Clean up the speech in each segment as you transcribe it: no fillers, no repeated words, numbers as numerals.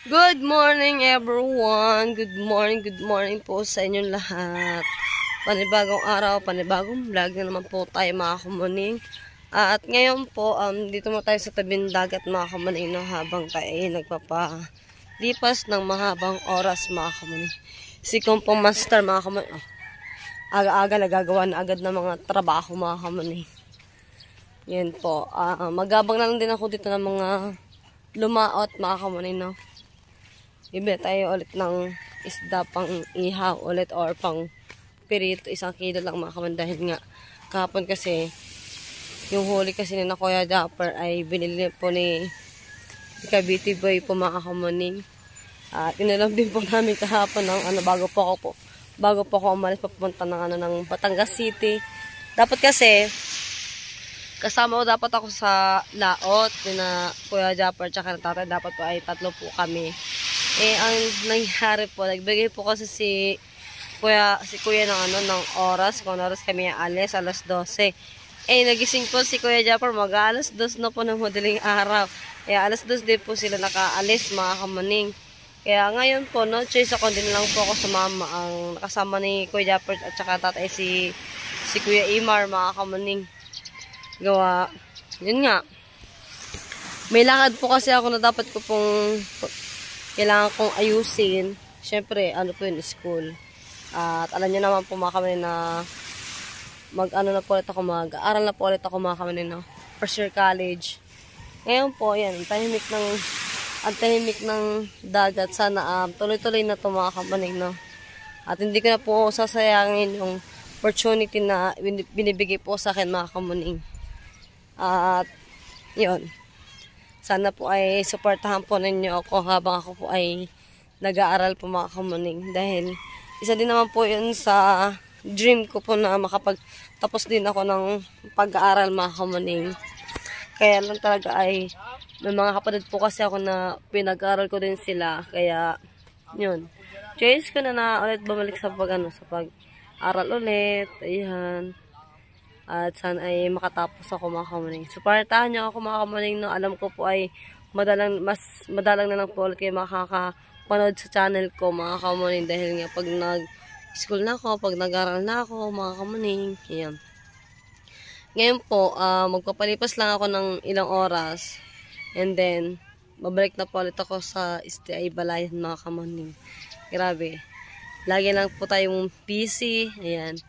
Good morning everyone! Good morning po sa inyong lahat. Panibagong araw, panibagong vlog na naman po tayo mga kumuning. At ngayon po, dito mo tayo sa tabing dagat mga kumuning no, habang tayo ay nagpapalipas ng mahabang oras mga kumuning. Si Kumpong Master mga kumuning, aga-aga nagagawa na agad ng mga trabaho mga kumuning. Yan po, magabang na lang din ako dito ng mga lumaot mga kumuning no. Bibili tayo ulit ng isda pang ihaw ulit or pang pirito, 1 kilo lang mga kaman dahil nga kahapon kasi yung huli kasi na Kuya Japper ay binili po ni Cavite Boy po mga kamuning. At inalam din po namin kahapon ng bago po ako umalis papunta ng ng Batangas City. Dapat kasi kasama ko dapat ako sa laot na Kuya Japper tsaka tatay, dapat po ay 3 po kami. Ang nangyari po, nagbigay po kasi si kuya ng oras, kung oras kami alis, alas 12. Nagising po si Kuya Japper, mag-alas 2 na po ng madaling araw. Kaya alas 2 din po sila nakaalis mga kamaning. Kaya ngayon po, no choice ako, din lang po ako sa mama. Ang nakasama ni Kuya Japper at saka tatay si Kuya Imar mga kamaning. Gawa, yun nga. May lakad po kasi ako na dapat ko pong kailangan kong ayusin. Siyempre, po yun, school. At alam niyo naman po mga kamanin na mag-aaral na po ulit ako mga kamanin no? First year college. Ngayon po, yan, ang tahimik ng dagat. Sana tuloy-tuloy na ito mga kamanin no? At hindi ko na po sasayangin yung opportunity na binibigay po sa akin mga kamanin. At yun. Sana po ay suportahan po ninyo ako habang ako po ay nag-aaral po mga kamuning. Dahil isa din naman po yun sa dream ko po na makapagtapos din ako ng pag-aaral mga kamuning. Kaya lang talaga ay may mga kapatid po kasi ako na pinag-aaral ko din sila. Kaya yun. Choice ko na ulit bumalik sa pag-aral ulit. Ayan. At sana ay makatapos ako mga kamuning. Suportahan niyo ako mga kamuning no. Alam ko po ay mas madalang na lang po ulit kayo makakapanood sa channel ko mga kamuning. Dahil nga pag nag-school na ako, pag nag-aral na ako mga kamuning. Ayan. Ngayon po, magpapalipas lang ako ng ilang oras. And then, babalik na po ulit ako sa STI Balayan mga kamuning. Grabe. Lagi lang po tayong busy. Ayan.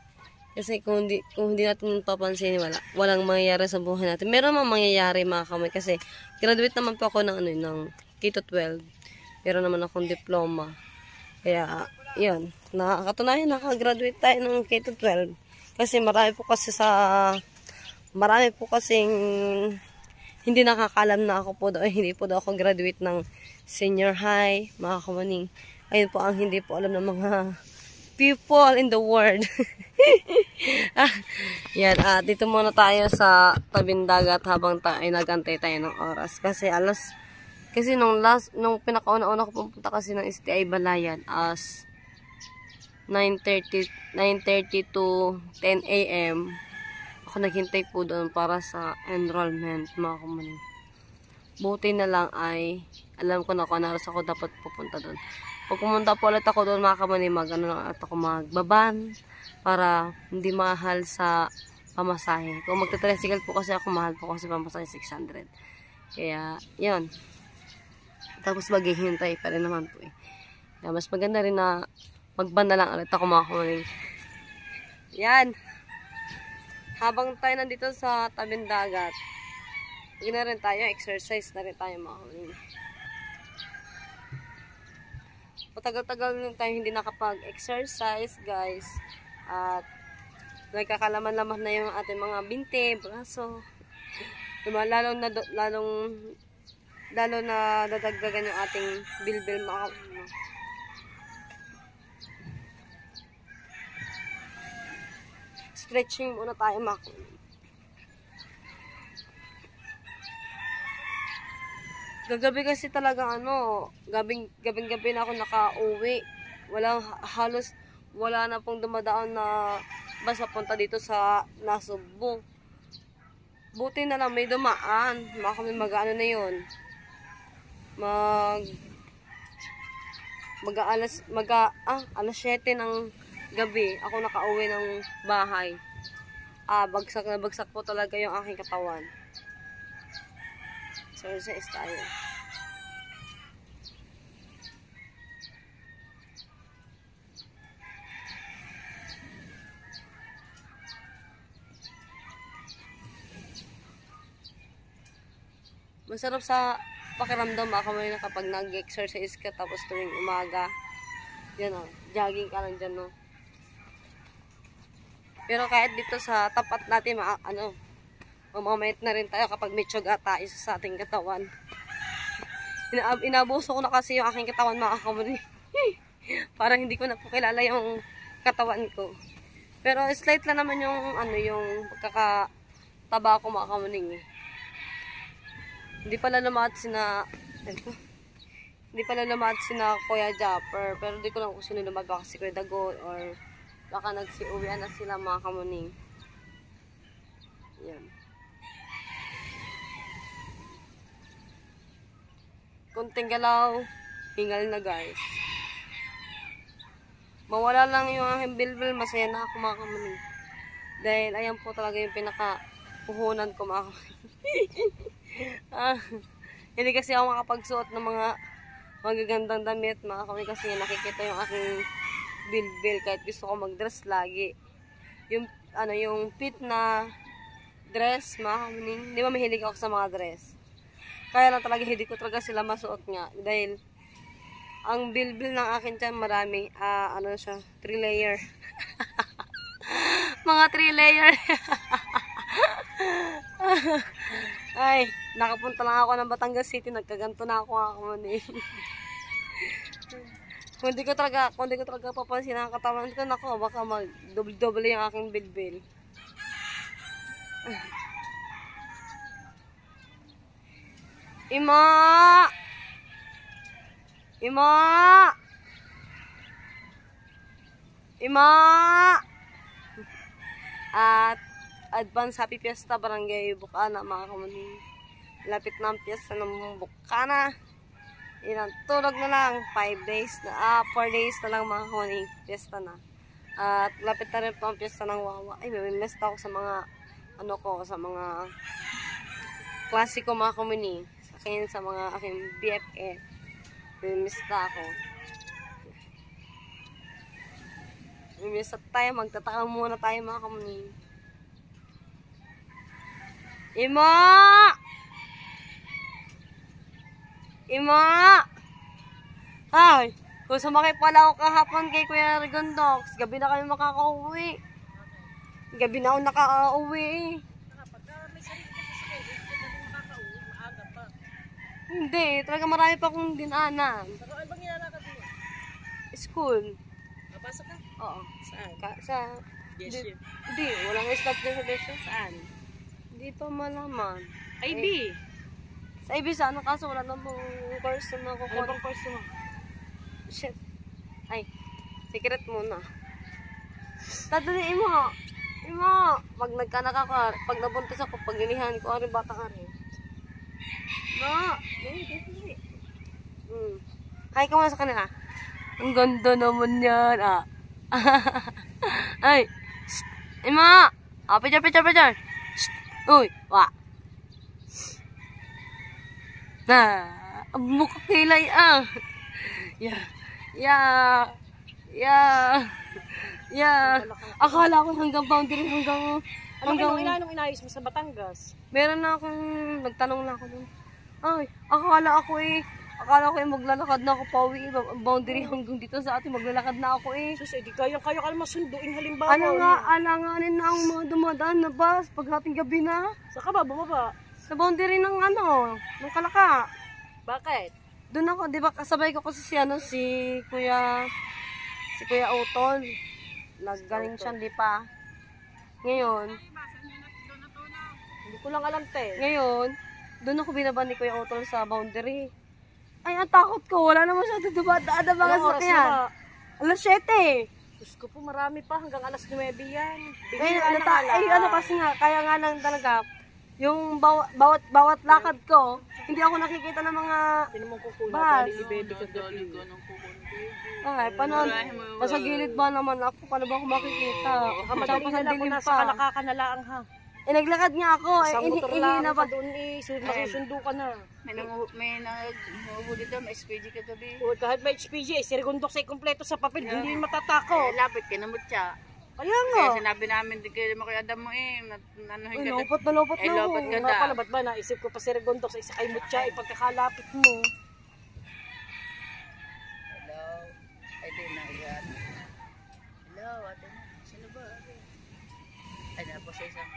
Kasi kung hindi natin papansin, walang mangyayari sa buhay natin. Meron mang mangyayari mga kamay kasi graduate naman po ako ng K-12. Meron naman akong diploma. Kaya, yun. Nakakatunayan, nakagraduate tayo ng K-12. Kasi marami po kasing hindi nakakalam na ako po daw. Hindi po daw ako graduate ng senior high, mga kamaning. Ayun po ang hindi po alam ng mga people in the world. Yan, dito muna tayo sa tabing dagat habang ay nagantay tayo ng oras. Kasi nung pinakauna-una ko pumunta kasi ng STI Balayan as 9:30 to 10 AM. Ako naghintay po doon para sa enrollment mga kumuning. Buti na lang ay alam ko na kung ano ako dapat pupunta doon. Pag pumunta po ulit ako doon mga kamaning, magbaban para hindi mahal sa pamasahe. Kung magta-tricycle po kasi ako, mahal po kasi pamasahe 600. Kaya, yun. Tapos maghihintay pa rin naman po eh. Kaya mas maganda rin na magban na lang ulit ako mga kamaning. Yan. Habang tayo nandito sa tabing dagat, na rin tayo, exercise na rin tayo mga kamaning. Matagal-tagal nung tayo hindi nakapag-exercise guys. At nagkakalaman-laman na yung ating mga binte, braso. Lalo na dadagdagan yung ating bilbil mga. Stretching muna tayo mga. Gagabi kasi talaga gabing-gabi na ako nakauwi. Wala na pong dumadaan na bus papunta dito sa Nasugbu. Buti na lang may dumaan. Mag-ano na yun. alas 7 ng gabi, ako nakauwi ng bahay. Bagsak na bagsak po talaga yung aking katawan. Exercise tayo. Masarap sa pakiramdam ako na kapag nag-exercise ka tapos tuwing umaga. Yan o, jogging ka lang dyan no. Pero kahit dito sa tapat natin, mamamait na rin tayo kapag may tsuga tayo sa ating katawan. Inabuso ko na kasi yung aking katawan mga kamuni. Parang hindi ko na po kilala yung katawan ko. Pero slight lang naman yung yung pagkakataba ko mga kamuning eh. Hindi pala lumaad sina Kuya Japper, pero di ko lang kung sino lumad, baka si Kuya Dago or baka nagsiuwian na sila mga kamuning. Yan. Kunting galaw, hingal na guys. Mawala lang yung aking bilbil, masaya na ako mga kamuning. Dahil ayan po talaga yung pinaka-puhunan ko mga kamuning. Hindi kasi ako makapagsuot ng mga magagandang damit mga kamuning kasi nakikita yung aking bilbil kahit gusto ko mag-dress lagi. Yung fit na dress mga kamuning, hindi ba mahilig ako sa mga dress. Kaya lang talaga hindi ko talaga sila masuot nga dahil ang bilbil ng akin dyan marami, 3 layer. Mga 3 layer. Ay, nakapunta lang ako ng Batangas City, nagkaganto na ako mga kung di ko talaga papansin ang katawan ko, nako, baka mag-double yung aking bilbil. Ima! Ima! Ima! At advance happy fiesta barangay Bukana mga kamuning. Lapit na ang fiesta ng Bukana. Tulog na lang 5 days na 4 days na lang mga kamuning, fiesta na. At lapit na rin po ang fiesta ng Wawa. Ay, may messed ako sa mga sa mga klase ko mga kamuning. Sa mga aking BFF. Mimista ako. Mimista tayo. Magtataka muna tayo mga kamuning. Ima! Ima! Ay! Kung sumakay pala ako kahapon kay Kuya Rigondox, gabi na kami makaka-uwi. Gabi na ako nakaka-uwi. Hindi, talaga marami pa akong dinaanan. Ano bang nilalakad mo? School. Napasok ka? Oo. Saan? Hindi, walang stop din sa Desyo. Saan? Hindi pa malaman. IB? Sa IB sana kaso wala na pong course na nakukuha. Ano bang course mo? Shit. Ay, secret muna. Tataniin mo. Pag pag nabuntis ako, pag inihan ko, ari bata ka rin. No. Hi ka muna sa kanila. Ang ganda naman yan. Ay. Ima. Picture. Uy. Wa. Ang mukha kilay Yeah. Akala ko hanggang boundary hanggang Anong inayos mo sa Batangas? meron na akong nagtanong na ako dun. Ay, akala ko maglalakad na ako pauwi, boundary hanggang dito sa atin maglalakad na ako eh. Sus, di kaya ka masunduin halimbawa. Alanganin na ang mga dumadaan na bus pag hating gabi na. Saan ka ba? Bumaba? Sa boundary ng ng Kalaka. Bakit? Doon ako, di ba kasabay ko kasi si Kuya Utol. Naggaling siya, di pa. Ngayon, Hindi ko lang alam ngayon, doon ako binaba ni Kuya Utol sa boundary. Ay, ang takot ko. Wala naman siya dumadaan na mga sakyan. Alas 7. Diyos ko po, marami pa. Hanggang alas 9 yan. Kasi nga, kaya nga lang talaga, yung bawat lakad ko, hindi ako nakikita ng mga Tinan mo kukuha. bus. Ni baby kagabi. Ay, paano? Nasa gilid ba naman ako? Paano ba ako makikita? Madali na lang kung nasa kalakakan na lang ha. Eh, naglakad nga ako. Sa Eh, motor lang na pa doon masusundo ka na. May nanguhuli daw, may SPG kagabi. O, kahit may HPG, sirgundok sa kumpleto sa papel, hindi matatako. Lapit ka na mutya. Kaya nga. Kaya sinabi namin, di kayo mo kay Adam mo nanuhin Uy, ka lopot na lopot na ako. lopot ka Nga na. pala, ba't ba naisip ko pa sirgundok sa isa kay Mutya, ipagkakalapit mo. Hello? Ay, di na yan. Hello, ate na. Sino ba? Ay, napo sa isang.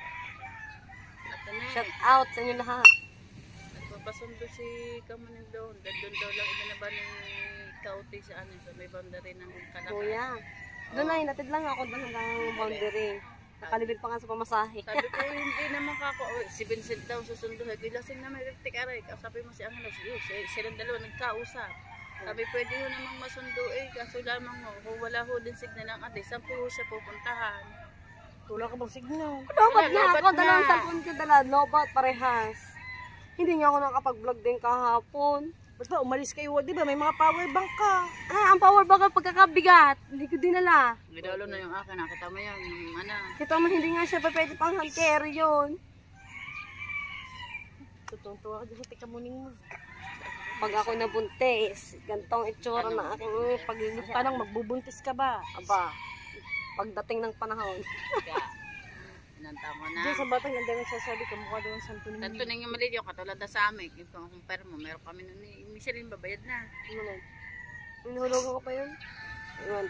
Ate na. Shout out sa inyo lahat. Nagpapasundo si Kamunin doon. Doon daw lang ibinaba ni Kauti sa ano, sa may boundary ng Kalaka. Kuya. Doon na, natid lang ako doon hanggang boundary. Nakalibid pa nga sa pamasahe. Sabi ko, hindi naman kako. Si Vincent daw susunduhin. Lasing na may aray. Sabi mo si Angelo, silang dalawa nagkausap. Sabi, pwede ho namang masundo kaso lamang mo, kung wala ho din signal ng ate, saan po siya pupuntahan? Wala ka bang signal? Lobat nga lobat ako. na. Dalawang cellphone ko dala. Lobat, parehas. Hindi nga ako nakapag-vlog din kahapon. Ba't ba umalis kayo? Di ba may mga power bank ka? Ah, ang power bank ang pagkakabigat. Hindi ko dinala. Gidalo na yung akin, nakita mo yan, yung ano. Kita mo, hindi nga siya pa pwede pang hand carry yun. Tutuntua ka dyan sa tikamuning mo. Pag ako nabuntis, gantong itsura na aking paglilipad. Tanong, magbubuntis ka ba? Aba, pagdating ng panahon. Kaya, inanta mo na. Diyan sa batang ganda yung sasabi ka, mukha daw ang santo ninyo. Tanto na yung maliit yung katulad na sa amin. Kung compare mo, meron kami nun eh. Misa rin babayad na. Ano na? Inuhulugan ko pa yun? Iwan.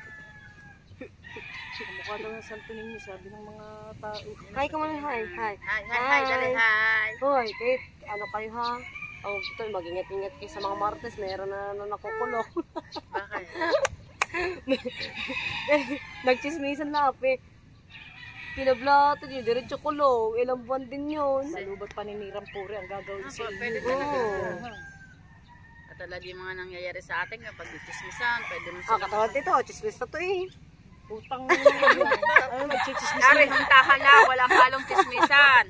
Mukha daw ang santo ninyo, sabi ng mga tao. Hi ka muna, hi. Hi. Hi, dali, hi. Hoy, Kate, ano kayo ha? Oh, ito, mag-ingat-ingat kayo sa mga martes. Meron na nakukulong. Bakit? Nagchismisan na ape. Pinablato yun, diretso kulong. Ilang buwan din yun. Malubat paninirang puri ang gagawin sa inyo. Pwede talaga. Katulad yung mga nangyayari sa atin kapag chismisan, pwede mo Ah, katawad dito, chismis na to eh. Utang mo. Ano, magchichismis Ari, huntahan na, walang halong chismisan.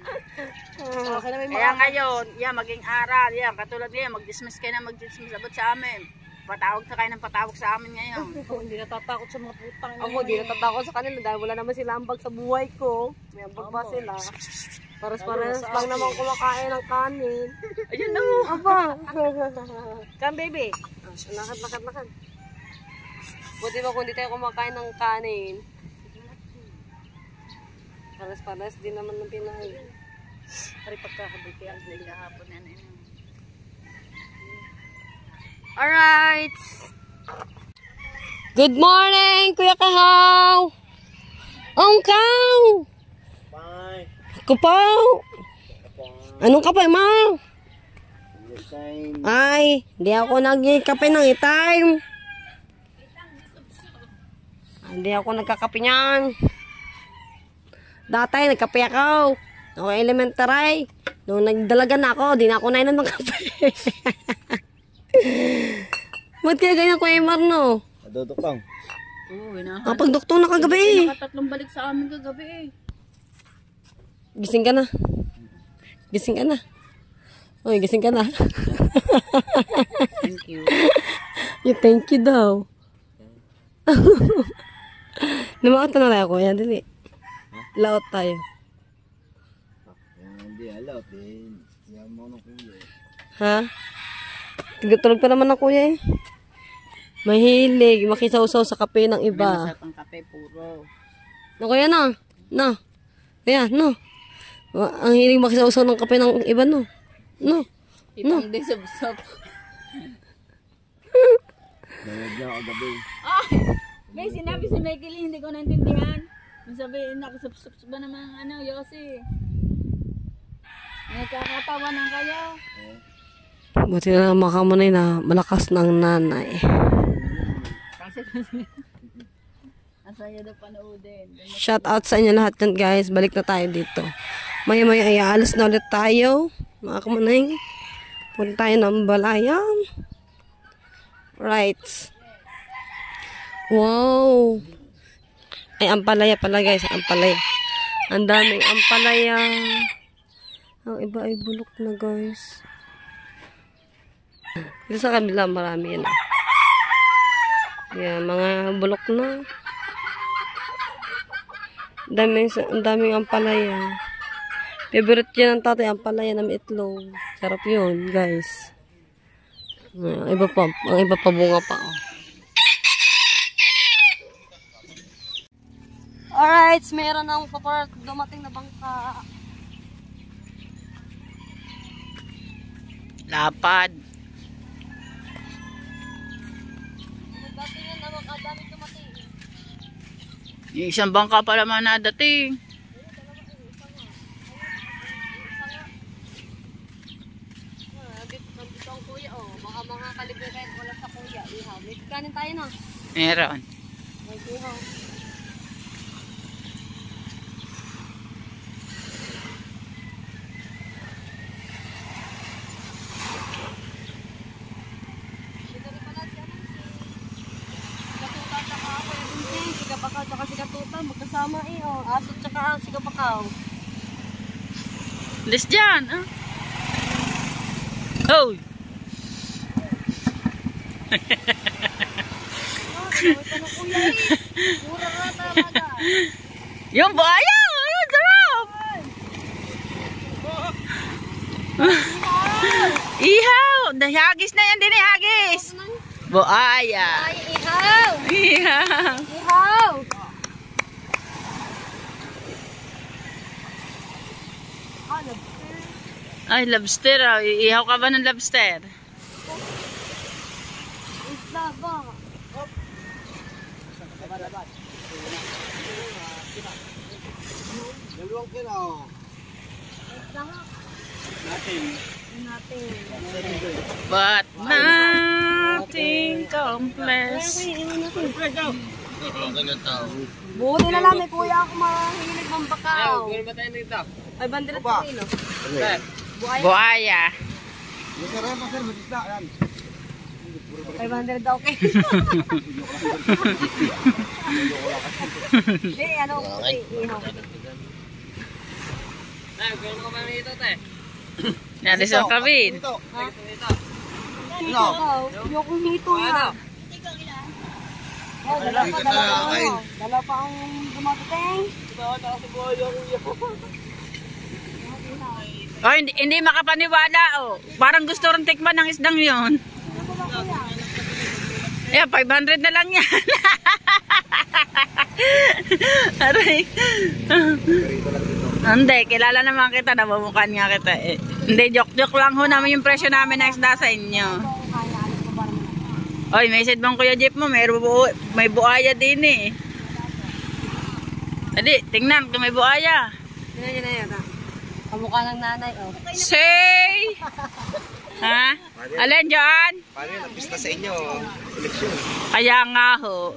Okay na may Kaya mga... ngayon, yan, maging aral, yan, katulad yan, mag-dismiss kayo na mag-dismiss abot sa amin. Patawag ka kayo ng patawag sa amin ngayon. Hindi natatakot sa mga putang. Ako, di natatakot sa kanila dahil wala naman sila ambag sa buhay ko. May ambag pa sila. Pares-pares lang naman kumakain ng kanin. Ayun na. Aba! Come baby. Lakad. Buti ba kung di tayo kumakain ng kanin? Pares-pares din naman ng Pinay. Hari pagkakabuti ang Hindi kahapon yan. Alright! Good morning, Kuya Kahaw! Kaw! Kapaw! Anong kapay mo? Ay, di ako nagkape ng itime. Hindi ako nagkakape niyan. Dati nagkape ako. Ako elementary. Nung nagdalaga na ako, di na ako nainom ng kape. Ba't kaya ganyan ko, Emar, no? Nadudukang. Oo, inahan. Kapag-doktor na kagabi. Nakatatlong balik sa amin kagabi eh. Gising ka na. Gising ka na. Uy, gising ka na. Thank you. Yung thank you daw. Lumakot na lang ako. Yan, dali. Laot tayo. Hindi alam. Yan mo nung kuya. Ha? Tulog pa naman ang kuya eh. Mahilig. Makisaw-saw sa kape ng iba. Masarap ang kape, puro. No, kuya na. No. Kuya, no. Ang hilig makisaw-saw ng kape ng iba, no. No. Itang di sub-sub. Nalad niya ako gabi. May sinabi si Michael, hindi ko naintindihan. Sabi, nakasubsub ba naman ano, Yossi? Nagkakatawa ng kayo. Buti na lang makamunay na malakas ng nanay. Kasi asaya daw panoodin. Shout out sa inyo lahat yan, guys. Balik na tayo dito. Maya-maya ay aalis na ulit tayo. Mga kamunay. Punta tayo ng Balayan. Right. Wow. Ay, ampalaya pala, guys. Ampalaya. Ang daming ampalaya. Ang iba ay bulok na, guys. Dito sa kabila, marami yan. Yan, mga bulok na. Ang daming ampalaya. Favorite yan ng tatay, ampalaya na may itlog. Sarap yun, guys. Ang iba pa bunga pa. Oh. Alright, meron na dumating na bangka. Lapad. Dati yan, dami dumating. Yung isang bangka pala man nadating. Nandito ang kuya, oh. Baka mga kalibutan wala sa kuya. Ihaw. May kanin tayo na. Meron. May ihaw. Sigabakaw tsaka sigatutan, magkasama eh, oh. Aso tsaka sigabakaw. Alis dyan, ah. Hoy! Mura ka talaga. Yung buhaya! Ayun, sarap! Ihaw! Hagis na yan din eh, hagis! Buhaya! Ay, ihaw! Ihaw! Ihaw! Ay, lobster ah. Ihaw ka ba ng lobster? Isla ba? Dalawang kilo. Isla nga. Natin. But nothing complex. Buti na lang, may kuya ako mahilig ng bakaw. Ay, bandirat Opa. ko rin, no? Ano Buhaya. Masir, masir, matisda yan. 500 daw, okay? Hindi, ano, ihaw. Nalis ang kabin. Ano? Yung hito na. Dala pa ang dumating. Oh, hindi makapaniwala oh. Parang gusto rin tikman ng isdang yun. Yeah, 500 na lang yan. Aray. Hindi, kilala naman kita, namumukhaan nga kita eh. Hindi, joke lang ho naman yung presyo namin ng isda sa inyo. Oy, message bang Kuya Jeep mo, may buhaya din eh. Dali, tingnan kung may buhaya. Tingnan nyo na yun, kamukha ng nanay, oh. Say! Ha? Alin dyan? Paano yun? Napista sa inyo. Seleksyon. Kaya nga ho.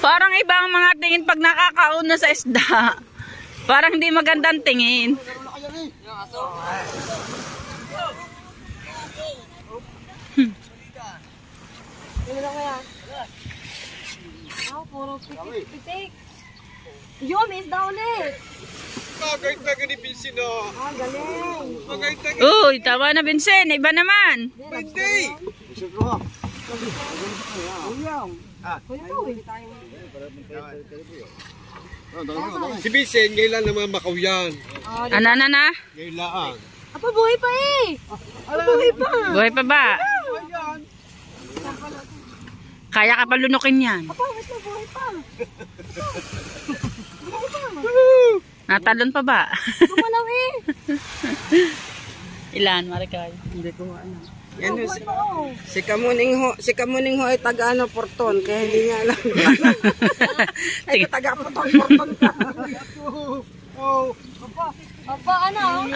Parang iba ang mga tingin pag nakakauna sa isda. Parang hindi magandang tingin. Ano lang kaya? Puro pitik. Yun, may isda ulit. Magayt na ganit Vincent oh. Galing. Magayt na Uy, tama na Vincent. Iba naman. Hindi. Vincent ko ha. Kuya to, eh. Si Vincent, ngayon lang naman makawyan. Ano na? Ngayon lang. Apa, buhay pa eh. Buhay pa. Buhay pa ba? Kaya ka palunukin yan. Apa, wait na, buhay pa. Natalon pa ba? Kumalaw eh. Ilan, Marikay? Hindi ko alam. Yan, buhay pa, oh. Si Kamuning ho ay taga ano, Porton, kaya hindi niya alam. Ay, taga Porton ka. Apa, ano?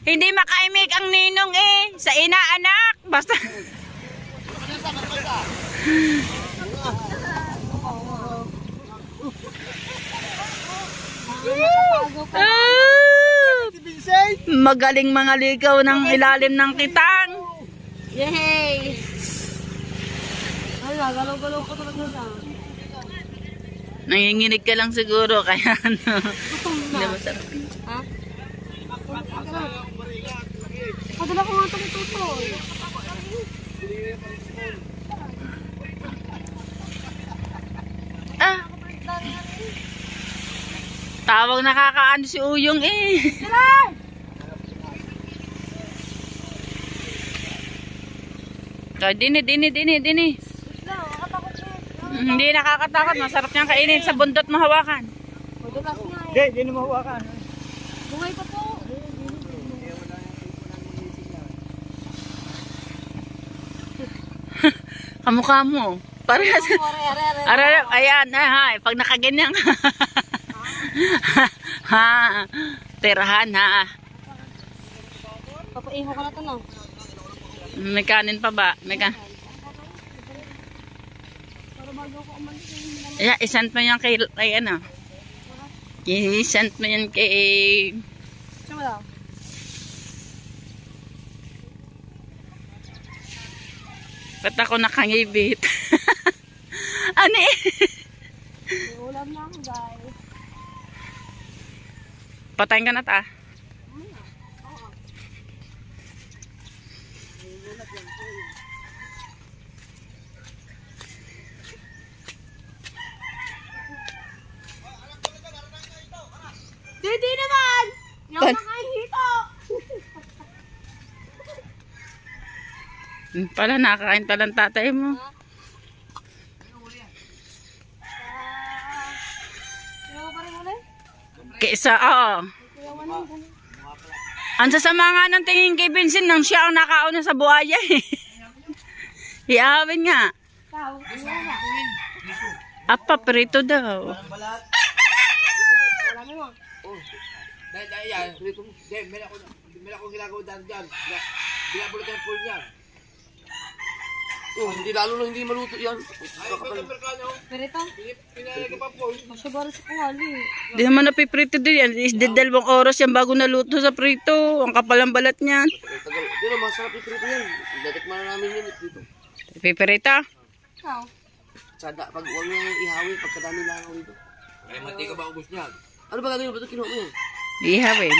Hindi makaimik ang ninong eh. Sa inaanak. Basta. magaling mga ligaw ng ilalim ng kitang. Yay! Hala, galaw-galaw ko talaga siya. Nanginginig ka lang siguro, kaya ano. Hindi masarap. Ha? Padala ko nga ito ni Tutoy. Ah! Tawag nakakaano si Uyong eh. Dini. Hindi nakakatakot. Masarap niyang kainin sa bundot mo hawakan. Madulas nga eh. Hindi mo hawakan. Bungay pa po. Kamukha mo. Parehas. Ayan, pag nakaganyan ka. Ha. Tirahan ha. Papaiho ka na ito no. May kanin pa ba? May kanin. Yeah, isend mo yan kay ano. I-send mo yan kay... Saan mo daw? Ba't ako nakangibit? Ano eh? Ulam na ako guys. Patayin ka na ta. Hindi naman! Yung makahito! Pala, nakakain pala ng tatay mo. Yung pa rin ulit? Kaysa, oo. Ang sasama nga ng tingin kay Vincent nang siya ang nakauna sa buhaya eh. Iawin nga. Apa, prito daw. Dahil yan, may akong ginagawa dyan. Binabulot yung pool niya. Hindi lalo lang hindi maluto yan. Pero ito? Pinalagay pa pool. Masyabara sa kuwali. Di naman napiprito din yan. Is dalawang oras yan bago naluto sa prito. Ang kapal ang balat niyan. Hindi na, masarap yung prito yan. Datikman na namin yun dito. Piprito? Ikaw? Sada, pag huwag nyo ihawi, pagkadami lang ako dito. Ay, mati ka ba ubos niyan? Ano ba gagawin mo? Ba't kinuha mo yan? Ihawin.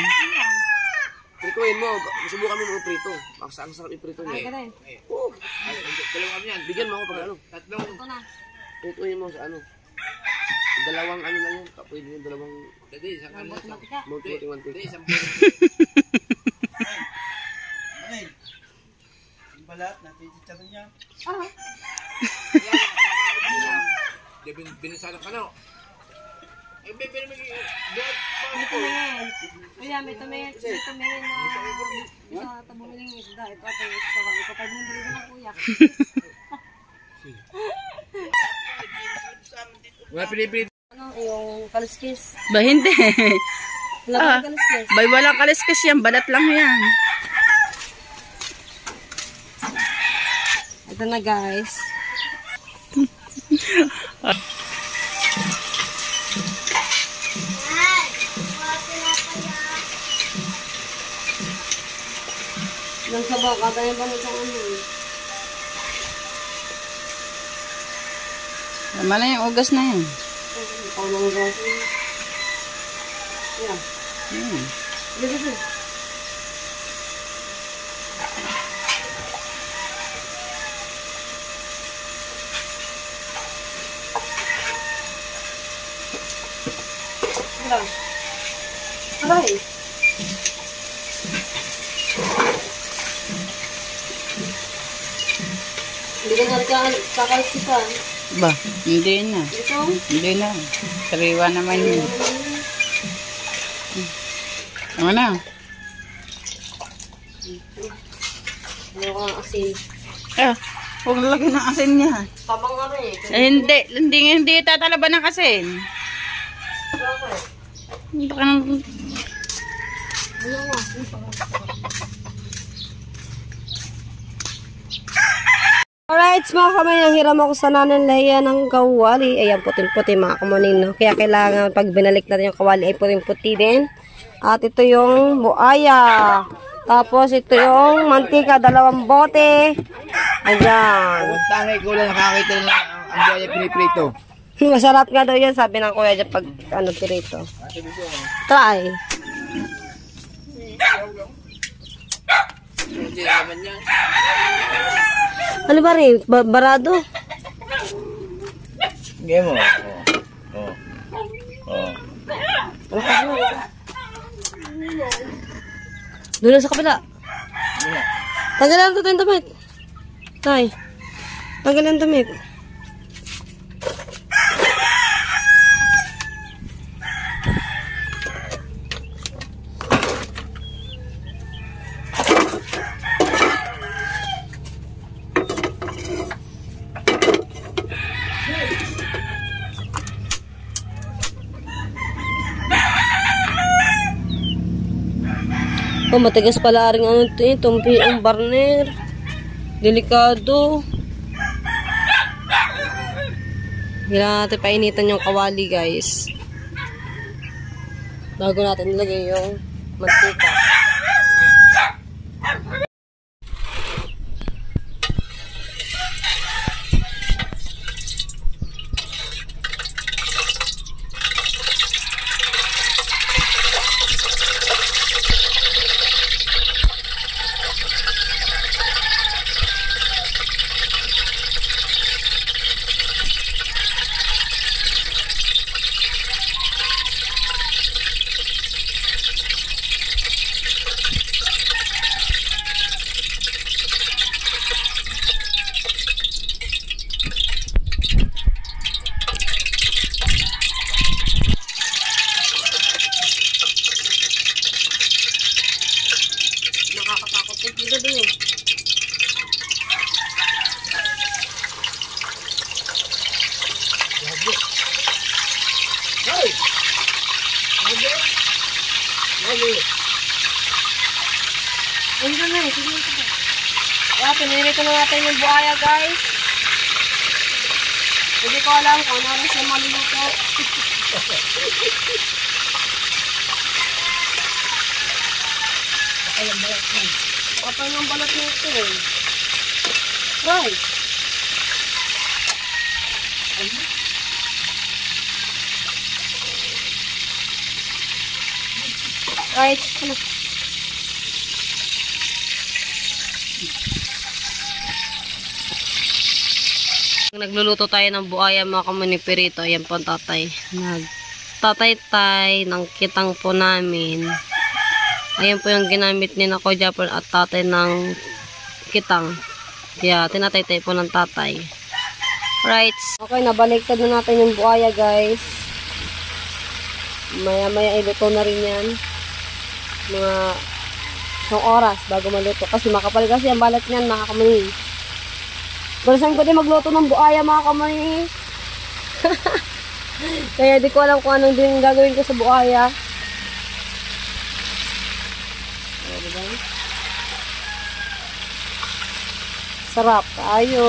Prituin mo, subukan mo yung prito. Ang sarap yung prito Ay, niya. ganun. Oo. Dalawang kami yan. Bigyan mo ako pag ano. Tatlong. Ito na. Prituin mo sa ano. Dalawang ano lang yun. Pwede yung dalawang. Dati, isang ano. Matika. Multi-mantika. Dati, isang Balat, natin chicharon niya. Ah. Binisalang ka na. Ay, may May tumingin. Kuya, may tumingin na sa tabumiling isda. Ito ito yung isda. Ito 500 na kuya. Wala pinipili. Ano, yung kaliskis. Ba hindi. Wala ba kaliskis? Bay walang kaliskis yan. Balat lang yan. Ito na guys. Nang sabaw, kada yung banot ang ano. Tama na yung ugas na yan. Ikaw nang gas. Yan. Dito. Hala. Aray. Hindi ka kakalsipan. Ba, hindi na. Ito? Hindi na. Sariwa naman yun. Ano na? Ayaw ka ng asin. Huwag lalagyan ng asin niya. Tabang nga rin eh. Hindi tatalaban ng asin. Bakit? Baka nang... Ano nga? Alright, mga kamay, ang hiram ako sa nananlaya ng kawali. Ayan, puting-puti mga kamuning, no? Kaya kailangan pag binalik natin yung kawali ay puting-puti din. At ito yung buaya. Tapos ito yung mantika, 2 bote. Ayan. Tangi ko lang nakakita na ang buhaya piniprito. Masarap nga daw yan, sabi ng kuya dyan pag ano pirito. Try. Hindi naman yan. Ano ba rin? Barado? Game mo. Doon lang sa kabila. Tanggalan ito yung damit. Tay. Tanggalan damit. Oh, matigas pala rin ano ito eh, tumpi ang barner. Delikado. Kailangan natin painitan yung kawali, guys. Bago natin nilagay yung mantika. Nakakatakot yung gila din eh. Ayun na eh, tignan ko. Kaya pinirito na natin yung buhaya, guys. Hindi ko alam kung ano rin siya maluluto. Kapal ng balat nito eh. Right. Right. Nagluluto tayo ng buaya mga kamunipirito. Ayan po ang tatay. Nagtatay-tay ng kitang po namin. Ayan po yung ginamit ni na Kuya Japon at tatay ng kitang. Kaya tinatay-tay po ng tatay. Right. Okay, nabaliktad na natin yung buaya, guys. Maya-maya iluto na rin yan. Mga isang oras bago maluto. Kasi makapal kasi ang balat niyan, mga kamani. Balasan ko din magluto ng buaya, mga kamani. Kaya di ko alam kung anong din gagawin ko sa buaya. Sarap tayo.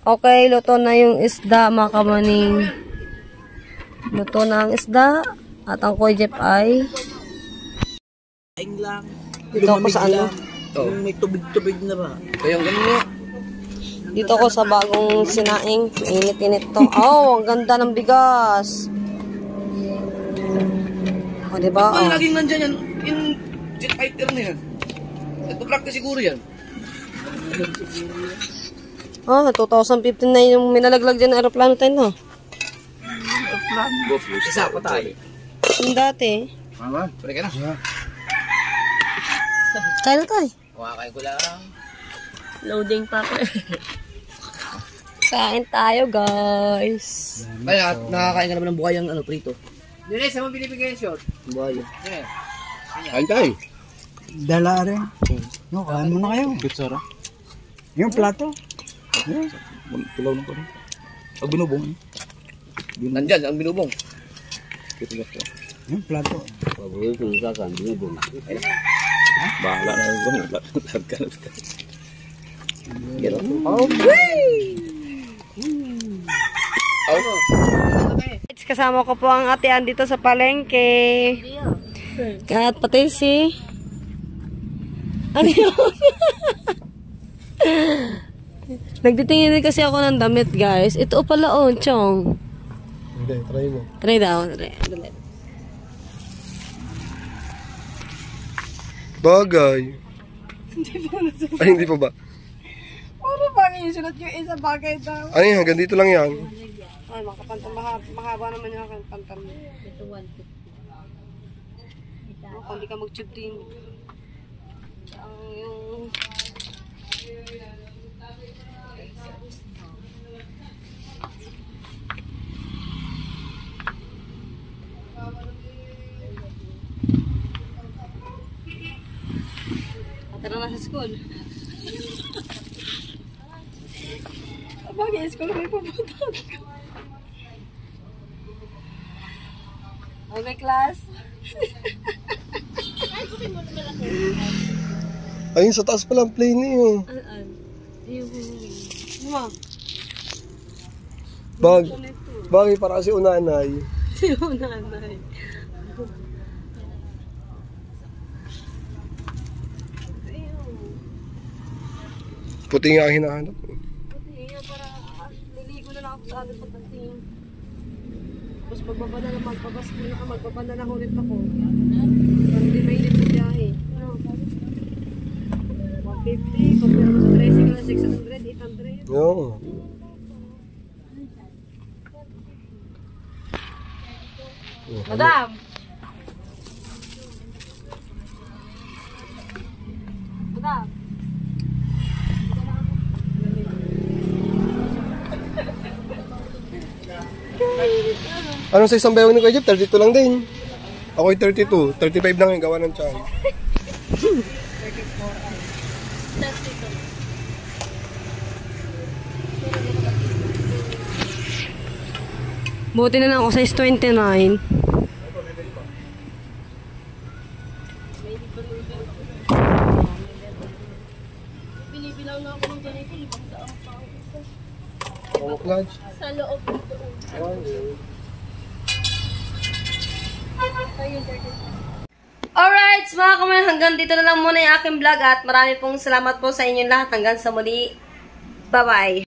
Okay, luto na yung isda, mga kamaning. Luto na ang isda. At ang Kuya Jeff ay dito ako sa ano? May tubig-tubig na ba? Kaya yung ganun nga. Dito ako sa bagong sinaing. Init-init to. Oh, ang ganda ng bigas. O, diba? Ay, Oh. laging nandyan yan. Yung jet fighter na yan. Nagpa-practice siguro yan. Oh, 2015 na yung minalaglag dyan na aeroplano tayo, no? Isa pa tayo. Yung dati. Mama, pwede ka na. Kaya na tayo. Kumakain ko lang. Loading pa ako. Kain tayo, guys. Kaya, nakakain ka naman ng buhayang ano, prito. Dili, saan mo binibigay yung short? Buhaya. Kain tayo. Dala rin. No, kain mo na kayo. Pitsara. Yung plato. Tulaw na pa rin. Pag binubong. Nandyan, ang binubong. Kitigas ko. Yung plato. Pabuhay ko sa kan, binubong. Bahala na yung gano'n. Lahat ka na. Okay! kasama ko po ang atian dito sa palengke. At pati si... Ano yun? Nagtitingin din kasi ako ng damit, guys. Ito pala, oh, Chong. Hindi, try mo. Try daw. Try. Bagay. Ay, hindi pa ba? Puro bagay yung sunod yung isa bagay daw. Ano yan? Hanggang dito lang yan. Ay, makapantan. Mahaba naman yung aking pantan. Ito 150. Kung di ka mag-tube din. Ang yung... Tara na sa school. Bagay, school may pupunta. Okay, class? Ayun, sa taas pala ang plane niyo. Bagay para kasi unanay. Yung nanay. Puti nga ang hinahanap. Iya, para niligo na lang ako sa amin pagdating. Tapos pagbaba na lang magbaba na lang ulit ako. Para hindi mainit sa biyahe. 150, compare mo sa tricycle na 600, 800. Oo. Madam! Madam! Anong sa isang bayaw ni Kuya Jeff? 32 lang din. Ako'y 32. 35 lang yung gawa ng tiyan. Buti na lang ako size 29. Binibilang na ako ng ganito. Libang sa ang pao. Camouflage. Sa loob dito. Alright, mga kamay, hanggang dito na lang muna yung aking vlog at marami pong salamat po sa inyong lahat. Hanggang sa muli. Bye-bye!